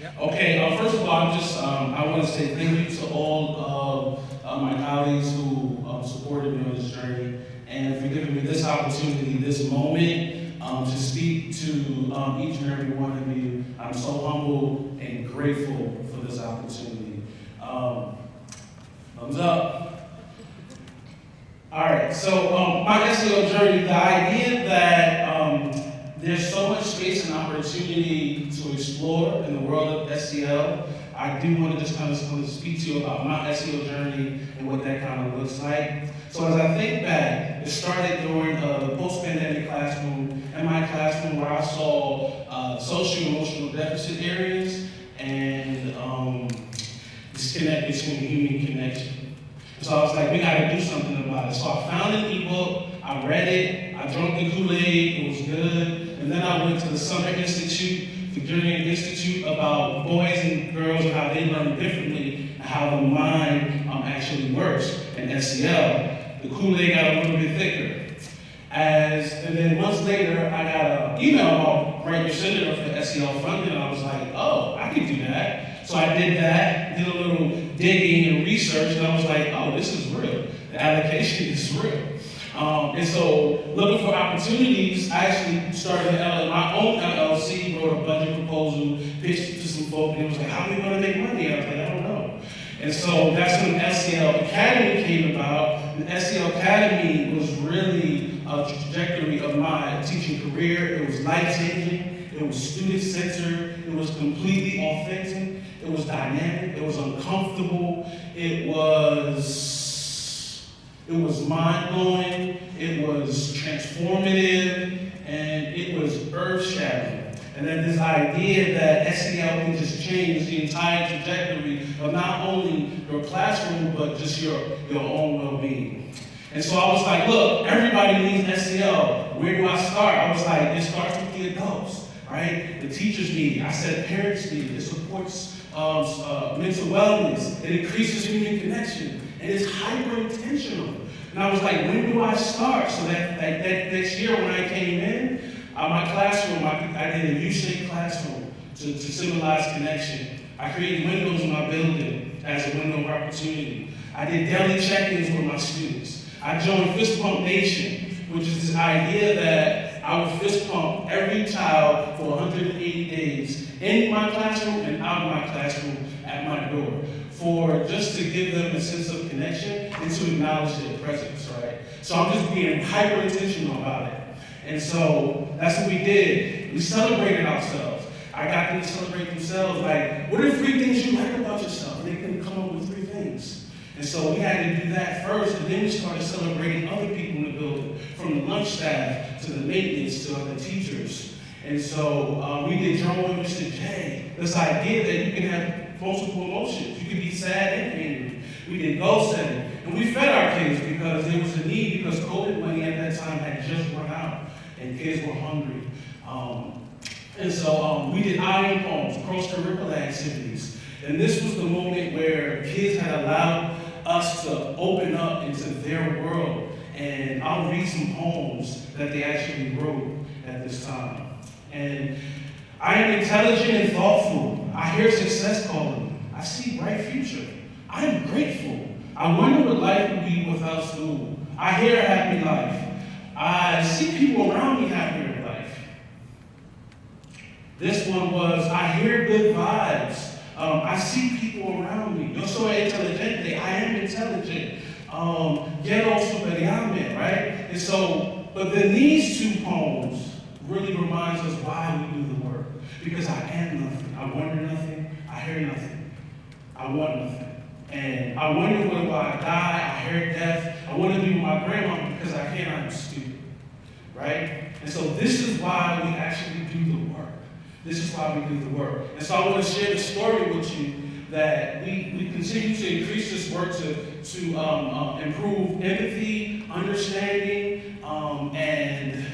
Okay, first of all, I want to say thank you to all of my colleagues who supported me on this journey and for giving me this opportunity, this moment to speak to each and every one of you. I'm so humble and grateful for this opportunity. Thumbs up. All right, so my SEO journey, the idea that there's so much space and opportunity to explore in the world of SEO, I do want to just kind of speak to you about my SEO journey and what that kind of looks like. So as I think back, it started during the post-pandemic classroom, in my classroom where I saw social emotional deficit areas and disconnect between human connection. So I was like, we gotta do something about it. So I found an ebook, I read it, I drank the Kool-Aid, it was good. And then I went to the Summer Institute, the Virginia Institute, about boys and girls and how they learn differently and how the mind actually works in SEL. The Kool-Aid got a little bit thicker. And then months later, I got an email about Right Percenter for SEL funding, and I was like, oh, I can do that. So I did that, did a little digging and research, and I was like, oh, this is real. The allocation is real. And so, looking for opportunities, I actually started my own LLC, wrote a budget proposal, pitched it to some folk, and it was like, how are we going to make money? I was like, I don't know. And so that's when SEL Academy came about. The SEL Academy was really a trajectory of my teaching career. It was life-changing. It was student-centered. It was completely authentic. It was dynamic. It was uncomfortable. It was mind-blowing. It was transformative. And it was earth-shattering. And then this idea that SEL can just change the entire trajectory of not only your classroom, but just your own well-being. And so I was like, look, everybody needs SEL. Where do I start? I was like, it starts with the adults, right? The teachers need it. I said parents need it. It supports mental wellness. It increases human connection. And it's hyper-intentional. And I was like, when do I start? So that next year when I came in, my classroom, I did a U-shaped classroom to symbolize connection. I created windows in my building as a window of opportunity. I did daily check-ins with my students. I joined Fist Pump Nation, which is this idea that I would fist pump every child for 180 days in my classroom and out of my classroom at my door, for just to give them a sense of connection and to acknowledge their presence, right? So I'm just being hyper-intentional about it. And so that's what we did. We celebrated ourselves. I got them to celebrate themselves. Like, what are 3 things you like about yourself? And they couldn't come up with 3 things. And so we had to do that first, and then we started celebrating other people in the building, from the lunch staff to the maintenance to other teachers. And so we did Journal with Mr. J. This idea that you can have multiple emotions. You can be sad and angry. We did goal setting. And we fed our kids because there was a need, because COVID money at that time had just run out and kids were hungry. And so we did iron poems, cross-curricular activities. And this was the moment where kids had allowed us to open up into their world. And I'll read some poems that they actually wrote at this time. And I am intelligent and thoughtful. I hear success calling. I see bright future. I am grateful. I wonder what life would be without school. I hear a happy life. I see people around me happier in life. This one was, I hear good vibes. I see people around me. Yo soy inteligente. I am intelligent. Quiero superiormente, right? And so, but then these 2 poems really reminds us why we do the work. Because I am nothing. I wonder nothing. I hear nothing. I want nothing. And I wonder what if I die, I hear death. I want to be with my grandma because I can't, I'm stupid. Right? And so this is why we actually do the work. This is why we do the work. And so I want to share the story with you that we continue to increase this work to improve empathy, understanding, and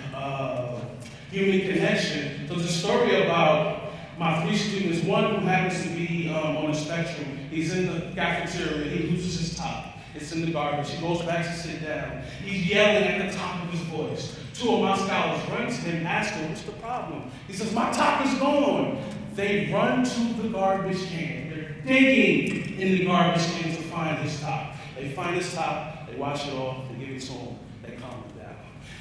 human connection. So it's a story about my 3 students, one who happens to be on the spectrum. He's in the cafeteria, he loses his top. It's in the garbage. He goes back to sit down. He's yelling at the top of his voice. 2 of my scholars run to him and ask him, what's the problem? He says, my top is gone. they run to the garbage can. They're digging in the garbage can to find his top. They find his top, they wash it off, they give it to him, they calm him down.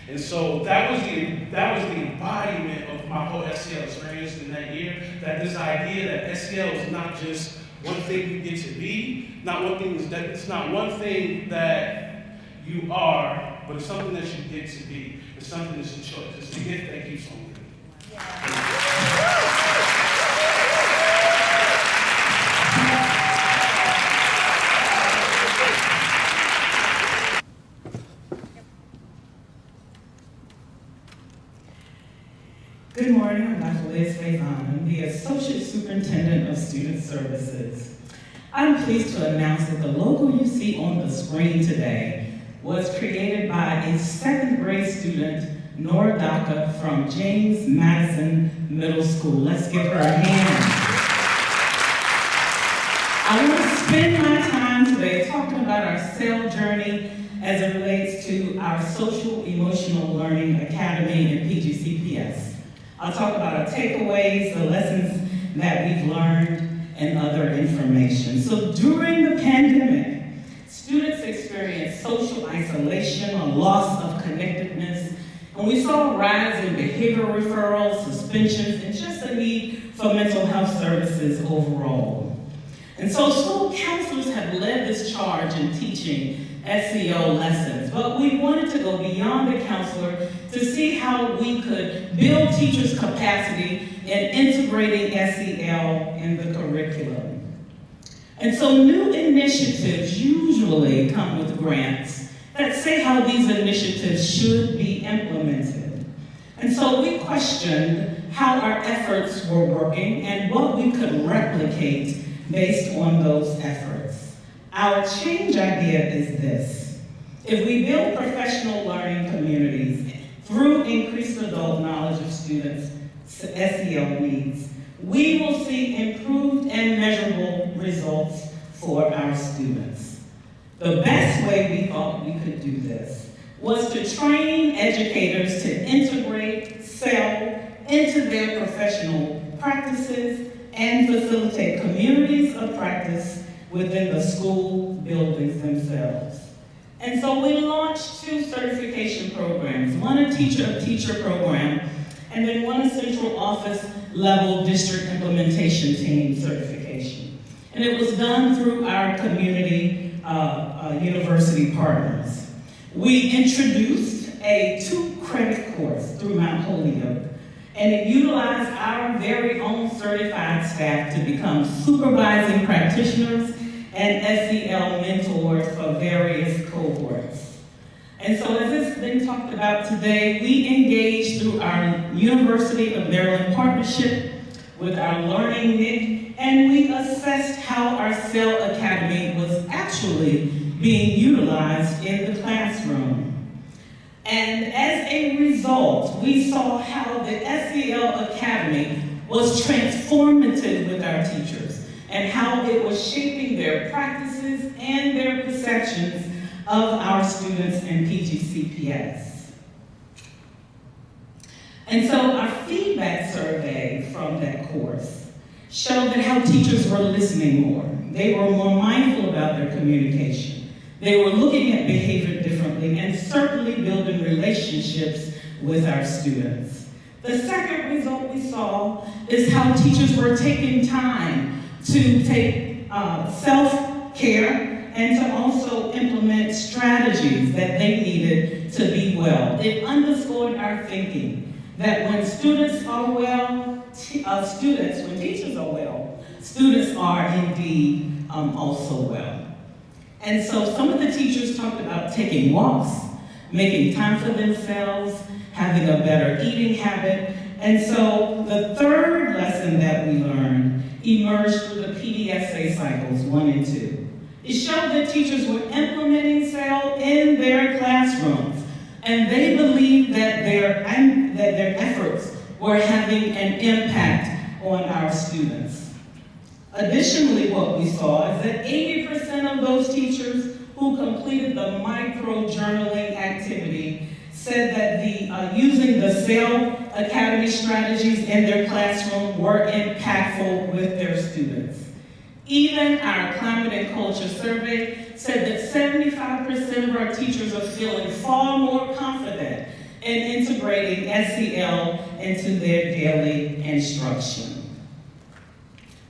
And so that was the embodiment of my whole SEL experience in that year, that this idea that SEL is not just one thing you get to be, it's not one thing that you are, but it's something that you get to be. It's something that's a choice. It's the gift that keeps on giving. Good morning, I'm Dr. Faison. I'm the Associate Superintendent of Student Services. I'm pleased to announce that the logo you see on the screen today was created by a second grade student, Nora Daka, from James Madison Middle School. Let's give her a hand. I want to spend my time today talking about our SEL journey as it relates to our Social Emotional Learning Academy and PGCPS. I'll talk about our takeaways, the lessons that we've learned, and other information. So during the pandemic, students experienced social isolation, a loss of connectedness, and we saw a rise in behavioral referrals, suspensions, and just a need for mental health services overall. And so school counselors have led this charge in teaching SEL lessons, but we wanted to go beyond the counselor to see how we could build teachers' capacity in integrating SEL in the curriculum. And so new initiatives usually come with grants that say how these initiatives should be implemented. And so we questioned how our efforts were working and what we could replicate based on those efforts. Our change idea is this: if we build professional learning communities through increased adult knowledge of students' SEL needs, we will see improved and measurable results for our students. The best way we thought we could do this was to train educators to integrate SEL into their professional practices and facilitate communities of practice within the school buildings themselves. And so we launched 2 certification programs, one a teacher-of-teacher program, and then one a central office level district implementation team certification. And it was done through our community university partners. We introduced a 2-credit course through Mount Holyoke, and it utilized our very own certified staff to become supervising practitioners and SEL mentors for various cohorts. And so as it's been talked about today, we engaged through our University of Maryland partnership with our Learning NIC, and we assessed how our SEL Academy was actually being utilized in the classroom. And as a result, we saw how the SEL Academy was transformative with our teachers and how it was shaping their practices and their perceptions of our students in PGCPS. And so our feedback survey from that course showed that how teachers were listening more. They were more mindful about their communication. They were looking at behavior differently and certainly building relationships with our students. The second result we saw is how teachers were taking time to take self-care and to also implement strategies that they needed to be well. It underscored our thinking that when students are well, when teachers are well, students are indeed also well. And so some of the teachers talked about taking walks, making time for themselves, having a better eating habit. And so the third lesson that we learned emerged through the PDSA cycles 1 and 2. It showed that teachers were implementing SEL in their classrooms, and they believed that their efforts were having an impact on our students. Additionally, what we saw is that 80% of those teachers who completed the micro-journaling activity said that using the SEL Academy strategies in their classroom were impactful with their students. Even our climate and culture survey said that 75% of our teachers are feeling far more confident in integrating SEL into their daily instruction.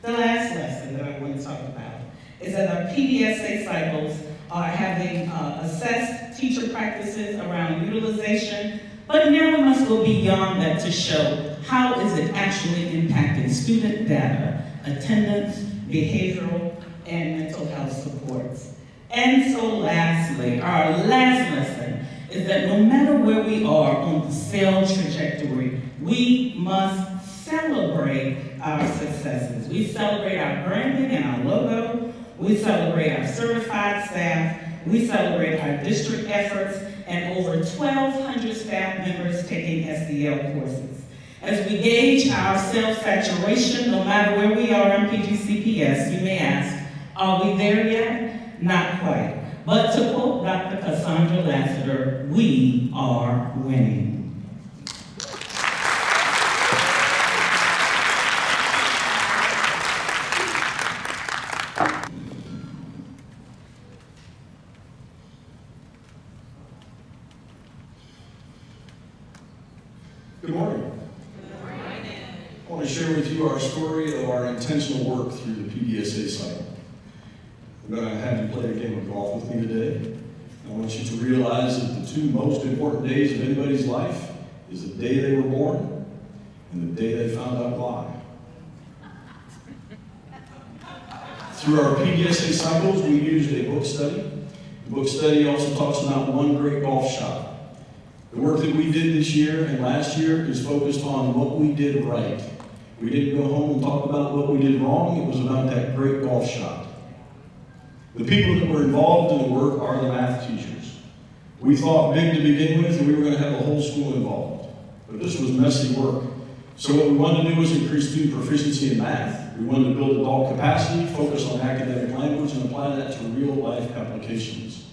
The last lesson that I want to talk about is that our PDSA cycles are having assessed teacher practices around utilization, but now we must go beyond that to show how is it actually impacting student data, attendance, behavioral, and mental health supports. And so lastly, our last lesson is that no matter where we are on the SEL trajectory, we must celebrate our successes. We celebrate our branding and our logo. We celebrate our certified staff. We celebrate our district efforts and over 1,200 staff members taking SEL courses. As we gauge our self-saturation, no matter where we are in PGCPS, you may ask, are we there yet? Not quite. But to quote Dr. Cassandra Lassiter, we are winning. Good morning. I want to share with you our story of our intentional work through the PDSA cycle. I'm going to have you play a game of golf with me today. I want you to realize that the two most important days of anybody's life is the day they were born and the day they found out why. Through our PDSA cycles, we used a book study. The book study also talks about one great golf shot. The work that we did this year and last year is focused on what we did right. We didn't go home and talk about what we did wrong. It was about that great golf shot. The people that were involved in the work are the math teachers. We thought big to begin with, and we were going to have the whole school involved. But this was messy work. So what we wanted to do was increase student proficiency in math. We wanted to build adult capacity, focus on academic language, and apply that to real-life applications.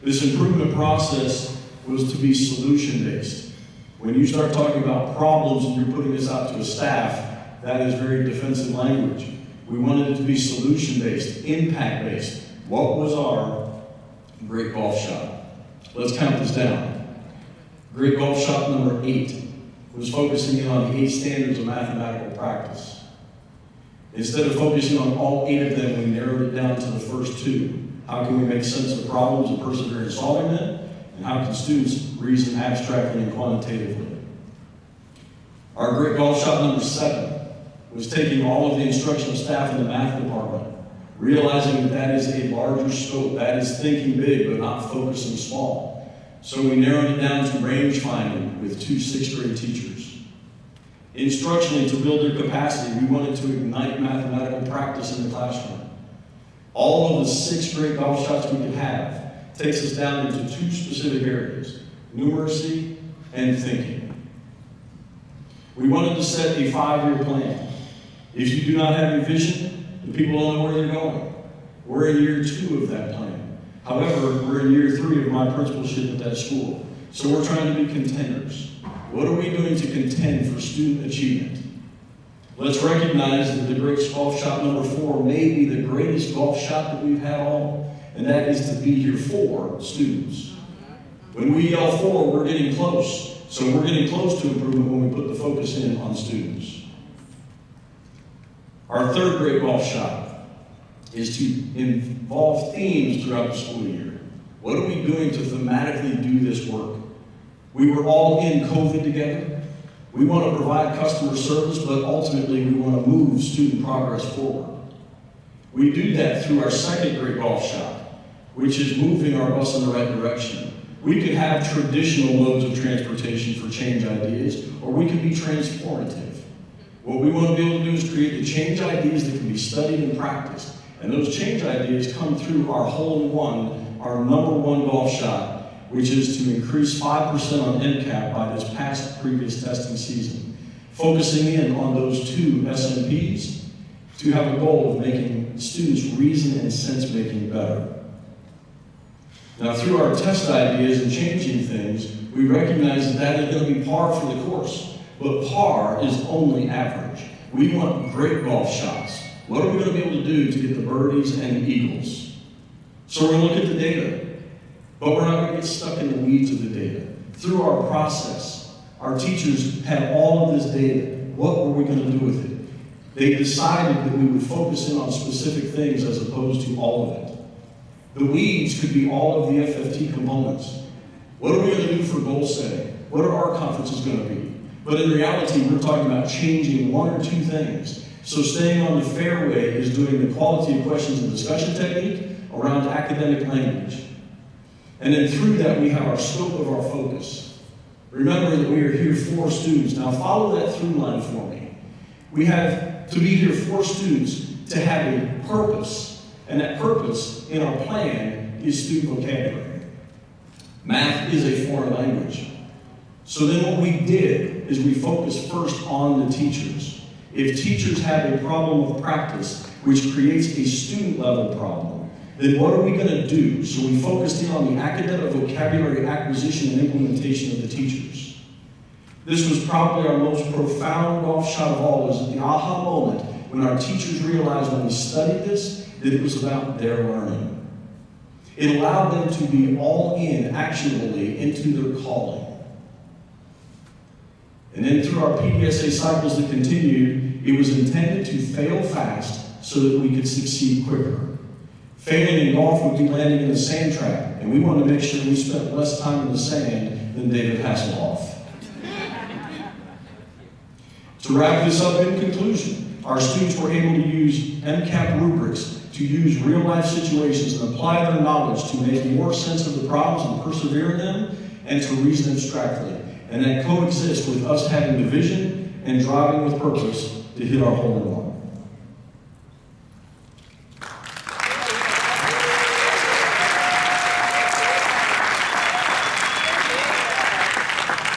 This improvement process was to be solution-based. When you start talking about problems and you're putting this out to a staff, that is very defensive language. We wanted it to be solution-based, impact-based. What was our great golf shot? Let's count this down. Great golf shot number 8 was focusing in on the 8 standards of mathematical practice. Instead of focusing on all 8 of them, we narrowed it down to the first 2. How can we make sense of problems and persevere in solving them? And how can students reason abstractly and quantitatively? Our great golf shot number 7 was taking all of the instructional staff in the math department, realizing that that is a larger scope, that is thinking big but not focusing small. So we narrowed it down to range finding with 2 6th grade teachers. Instructionally, to build their capacity, we wanted to ignite mathematical practice in the classroom. All of the 6 great golf shots we could have takes us down into 2 specific areas, numeracy and thinking. We wanted to set a 5-year plan. If you do not have a vision, the people don't know where they're going. We're in year 2 of that plan. However, we're in year 3 of my principalship at that school. So we're trying to be contenders. What are we doing to contend for student achievement? Let's recognize that the great golf shot number 4 may be the greatest golf shot that we've had all, and that is to be here for students. When we yell for, we're getting close. So we're getting close to improvement when we put the focus in on students. Our third great golf shot is to involve themes throughout the school year. What are we doing to thematically do this work? We were all in COVID together. We want to provide customer service, but ultimately we want to move student progress forward. We do that through our second great golf shot, which is moving our bus in the right direction. We could have traditional modes of transportation for change ideas, or we could be transformative. What we want to be able to do is create the change ideas that can be studied and practiced. And those change ideas come through our hole-in-one, our number 1 golf shot, which is to increase 5% on NCAP by this past previous testing season, focusing in on those 2 SMPs to have a goal of making students' reason and sense-making better. Now, through our test ideas and changing things, we recognize that that is going to be par for the course. but par is only average. We want great golf shots. What are we going to be able to do to get the birdies and the eagles? So we're going to look at the data, but we're not going to get stuck in the weeds of the data. Through our process, our teachers had all of this data. What were we going to do with it? They decided that we would focus in on specific things as opposed to all of it. The weeds could be all of the FFT components. What are we going to do for goal setting? What are our conferences going to be? But in reality, we're talking about changing one or two things. So staying on the fairway is doing the quality of questions and discussion technique around academic language. And then through that, we have our scope of our focus. Remember that we are here for students. Now follow that through line for me. We have to be here for students to have a purpose. And that purpose in our plan is student vocabulary. Math is a foreign language. So then what we did is we focused first on the teachers. If teachers have a problem of practice, which creates a student level problem, then what are we going to do? So we focused in on the academic vocabulary acquisition and implementation of the teachers. This was probably our most profound golf shot of all. It was the aha moment when our teachers realized when we studied this that it was about their learning. It allowed them to be all in actionably into their calling. And then through our PDSA cycles that continued, it was intended to fail fast so that we could succeed quicker. Failing in golf would be landing in the sand trap, and we wanted to make sure we spent less time in the sand than David Hasselhoff. To wrap this up in conclusion, our students were able to use MCAP rubrics to use real-life situations and apply their knowledge to make more sense of the problems and persevere in them, and to reason abstractly. And that coexists with us having the vision and driving with purpose to hit our hole in one.